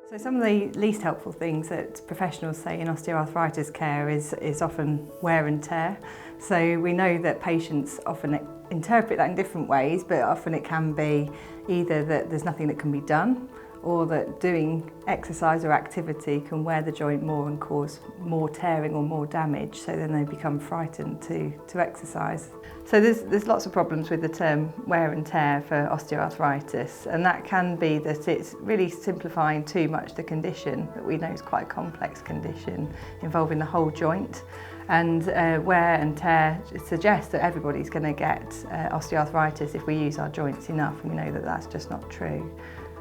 So some of the least helpful things that professionals say in osteoarthritis care is often wear and tear. So we know that patients often interpret that in different ways, but often it can be either that there's nothing that can be done, or that doing exercise or activity can wear the joint more and cause more tearing or more damage, so then they become frightened to exercise. So there's lots of problems with the term wear and tear for osteoarthritis, and that can be that it's really simplifying too much the condition that we know is quite a complex condition involving the whole joint. And wear and tear suggests that everybody's going to get osteoarthritis if we use our joints enough, and we know that that's just not true.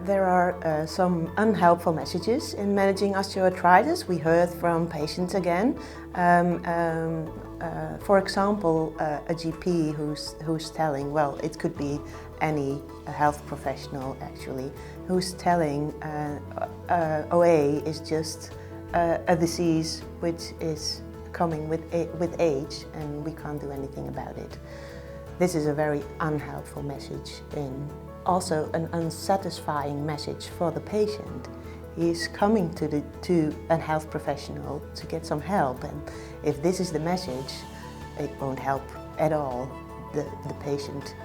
There are some unhelpful messages in managing osteoarthritis. We heard from patients again. For example, a GP who's telling, well, it could be any health professional actually, who's telling OA is just a disease which is coming with age and we can't do anything about it. This is a very unhelpful message, and also an unsatisfying message for the patient. He's coming to a health professional to get some help, and if this is the message, it won't help at all. The patient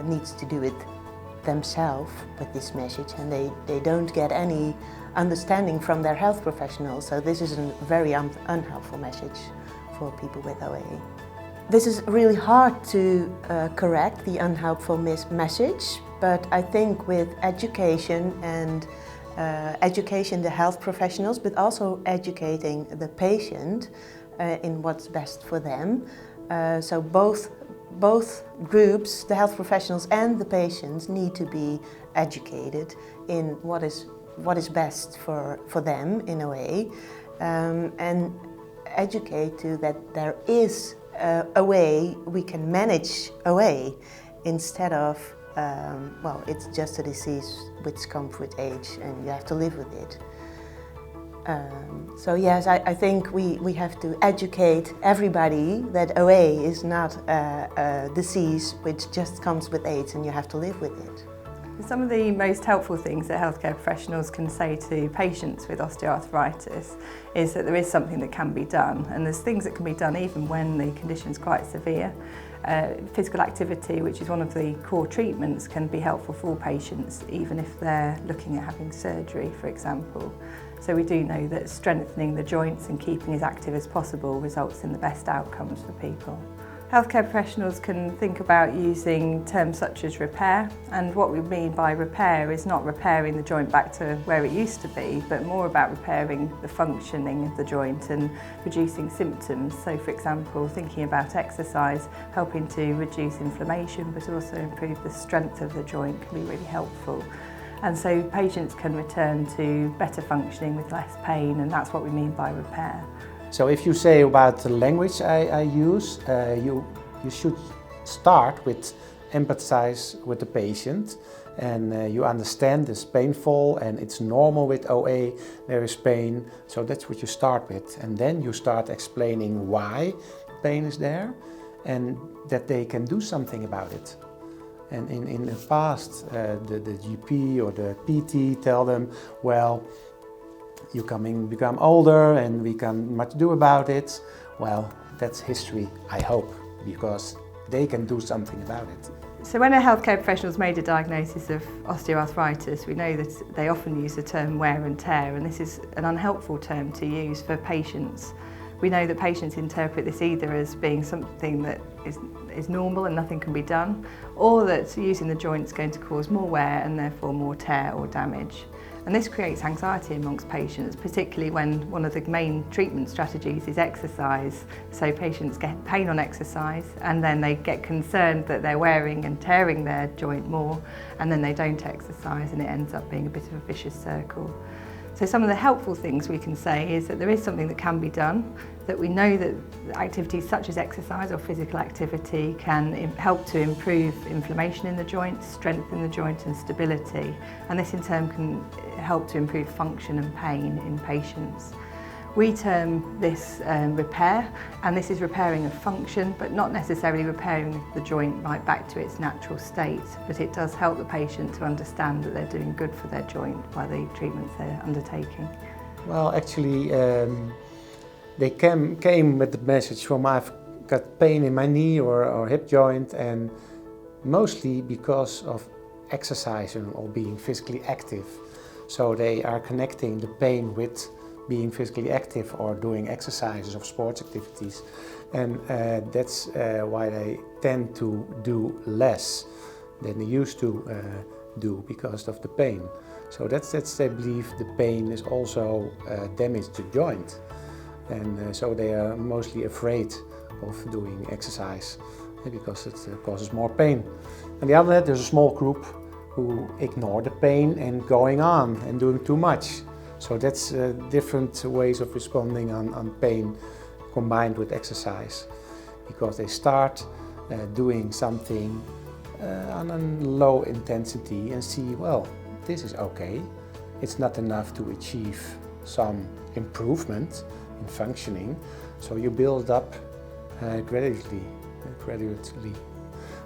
needs to do it themselves with this message, and they don't get any understanding from their health professionals. So this is a very unhelpful message for people with OA. This is really hard to correct, the unhelpful message, but I think with education and educating the health professionals, but also educating the patient in what's best for them. So both groups, the health professionals and the patients, need to be educated in what is best for them in a way, and educate too that there is a way we can manage OA instead of well, it's just a disease which comes with age and you have to live with it. So yes, I think we have to educate everybody that OA is not a disease which just comes with age and you have to live with it. Some of the most helpful things that healthcare professionals can say to patients with osteoarthritis is that there is something that can be done, and there's things that can be done even when the condition's quite severe. Physical activity, which is one of the core treatments, can be helpful for all patients, even if they're looking at having surgery, for example. So we do know that strengthening the joints and keeping as active as possible results in the best outcomes for people. Healthcare professionals can think about using terms such as repair, and what we mean by repair is not repairing the joint back to where it used to be, but more about repairing the functioning of the joint and reducing symptoms. So for example, thinking about exercise, helping to reduce inflammation but also improve the strength of the joint can be really helpful. And so patients can return to better functioning with less pain, and that's what we mean by repair. So if you say about the language I use, you should start with empathize with the patient, and you understand it's painful and it's normal with OA, there is pain, so that's what you start with. And then you start explaining why pain is there and that they can do something about it. And in the past, the GP or the PT tell them, well, you become older and we can much do about it. Well, that's history, I hope, because they can do something about it. So when a healthcare professional's made a diagnosis of osteoarthritis, we know that they often use the term wear and tear, and this is an unhelpful term to use for patients. We know that patients interpret this either as being something that is normal and nothing can be done, or that using the joint is going to cause more wear and therefore more tear or damage. And this creates anxiety amongst patients, particularly when one of the main treatment strategies is exercise. So patients get pain on exercise and then they get concerned that they're wearing and tearing their joint more, and then they don't exercise and it ends up being a bit of a vicious circle. So some of the helpful things we can say is that there is something that can be done, that we know that activities such as exercise or physical activity can help to improve inflammation in the joint, strengthen the joint and stability, and this in turn can help to improve function and pain in patients. We term this repair, and this is repairing a function, but not necessarily repairing the joint right back to its natural state, but it does help the patient to understand that they're doing good for their joint by the treatments they're undertaking. Well, actually, they came with the message from I've got pain in my knee or hip joint, and mostly because of exercising or being physically active. So they are connecting the pain with being physically active or doing exercises or sports activities, and that's why they tend to do less than they used to do because of the pain. So that's they believe the pain is also damage to joint, and so they are mostly afraid of doing exercise because it causes more pain. On the other hand, there's a small group who ignore the pain and going on and doing too much. So that's different ways of responding on pain combined with exercise, because they start doing something on a low intensity and see, well, this is okay. It's not enough to achieve some improvement in functioning, so you build up gradually.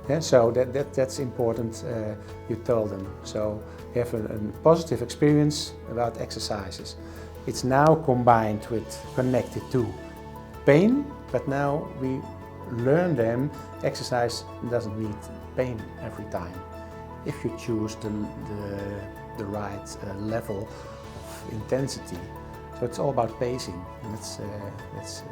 Yeah, so that's important, you tell them. So you have a positive experience about exercises. It's now combined with connected to pain, but now we learn them exercise doesn't need pain every time if you choose the right level of intensity. So it's all about pacing, and that's the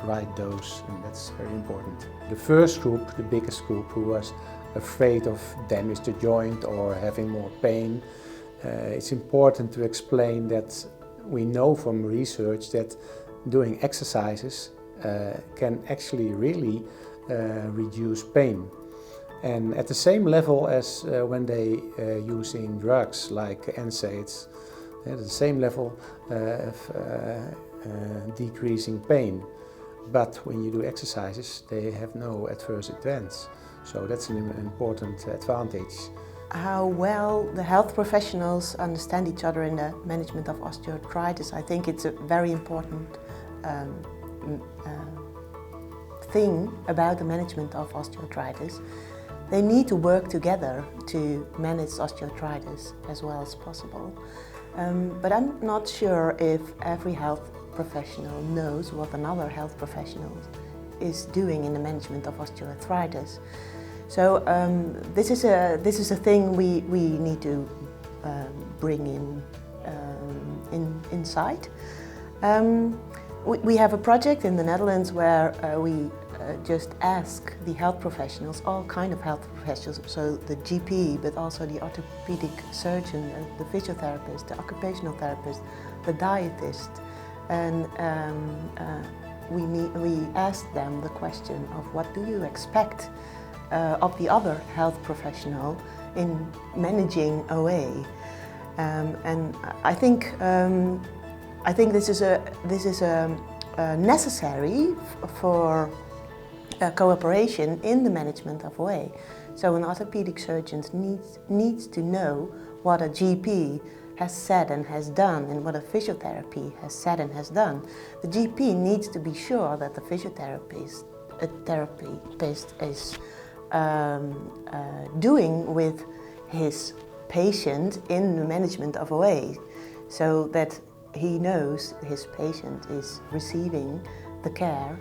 right dose, and that's very important. The first group, the biggest group, who was afraid of damage to joint or having more pain, it's important to explain that we know from research that doing exercises can actually really reduce pain. And at the same level as when they using drugs like NSAIDs, at the same level of decreasing pain. But when you do exercises, they have no adverse events. So that's an important advantage. How well the health professionals understand each other in the management of osteoarthritis, I think it's a very important thing about the management of osteoarthritis. They need to work together to manage osteoarthritis as well as possible. But I'm not sure if every health professional knows what another health professional is doing in the management of osteoarthritis. So this is a thing we need to bring inside. We have a project in the Netherlands where we just ask the health professionals, all kind of health professionals, so the GP, but also the orthopedic surgeon, the physiotherapist, the occupational therapist, the dietist, and we ask them the question of what do you expect of the other health professional in managing OA, and I think this is necessary for cooperation in the management of OA. So an orthopedic surgeon needs to know what a GP has said and has done, and what a physiotherapy has said and has done. The GP needs to be sure that the physiotherapist is doing with his patient in the management of OA, so that he knows his patient is receiving the care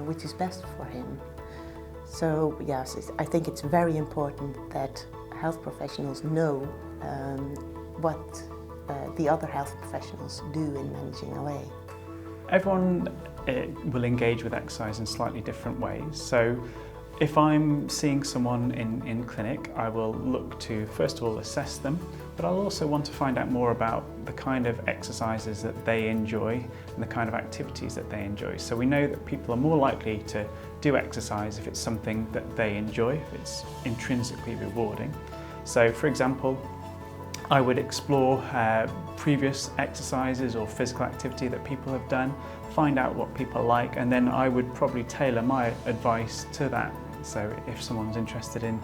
which is best for him. So yes, I think it's very important that health professionals know what the other health professionals do in managing OA. Everyone will engage with exercise in slightly different ways. So if I'm seeing someone in clinic, I will look to first of all assess them, but I'll also want to find out more about the kind of exercises that they enjoy and the kind of activities that they enjoy. So we know that people are more likely to do exercise if it's something that they enjoy, if it's intrinsically rewarding. So for example, I would explore previous exercises or physical activity that people have done, find out what people like, and then I would probably tailor my advice to that. So if someone's interested in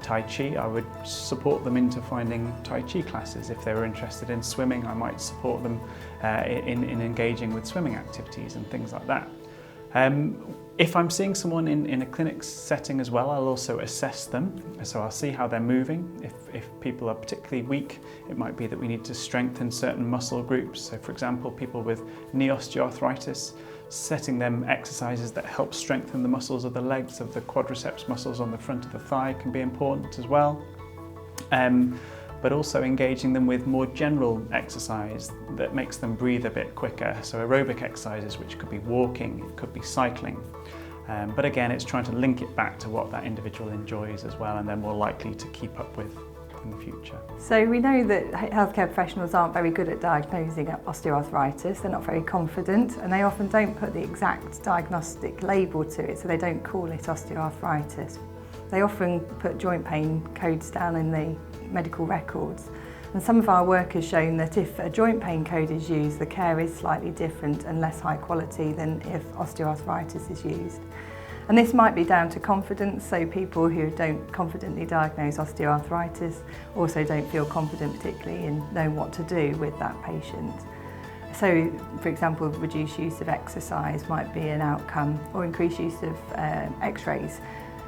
Tai Chi, I would support them into finding Tai Chi classes. If they were interested in swimming, I might support them in engaging with swimming activities and things like that. If I'm seeing someone in a clinic setting as well, I'll also assess them. So I'll see how they're moving. If people are particularly weak, it might be that we need to strengthen certain muscle groups. So for example, people with knee osteoarthritis, setting them exercises that help strengthen the muscles of the legs, of the quadriceps muscles on the front of the thigh can be important as well. But also engaging them with more general exercise that makes them breathe a bit quicker. So aerobic exercises, which could be walking, it could be cycling. But again, it's trying to link it back to what that individual enjoys as well, and they're more likely to keep up with in the future. So we know that healthcare professionals aren't very good at diagnosing osteoarthritis. They're not very confident, and they often don't put the exact diagnostic label to it, so they don't call it osteoarthritis. They often put joint pain codes down in the medical records, and some of our work has shown that if a joint pain code is used, the care is slightly different and less high quality than if osteoarthritis is used. And this might be down to confidence, so people who don't confidently diagnose osteoarthritis also don't feel confident particularly in knowing what to do with that patient. So, for example, reduced use of exercise might be an outcome, or increased use of x-rays.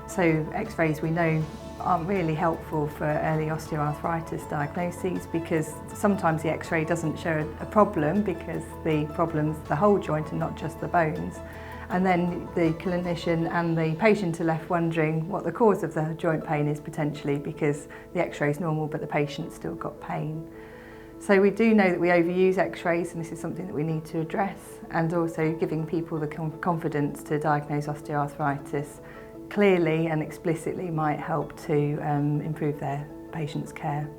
So x-rays we know aren't really helpful for early osteoarthritis diagnoses, because sometimes the x-ray doesn't show a problem because the problem's the whole joint and not just the bones. And then the clinician and the patient are left wondering what the cause of the joint pain is potentially, because the x-ray is normal but the patient's still got pain. So we do know that we overuse x-rays, and this is something that we need to address, and also giving people the confidence to diagnose osteoarthritis clearly and explicitly might help to improve their patient's care.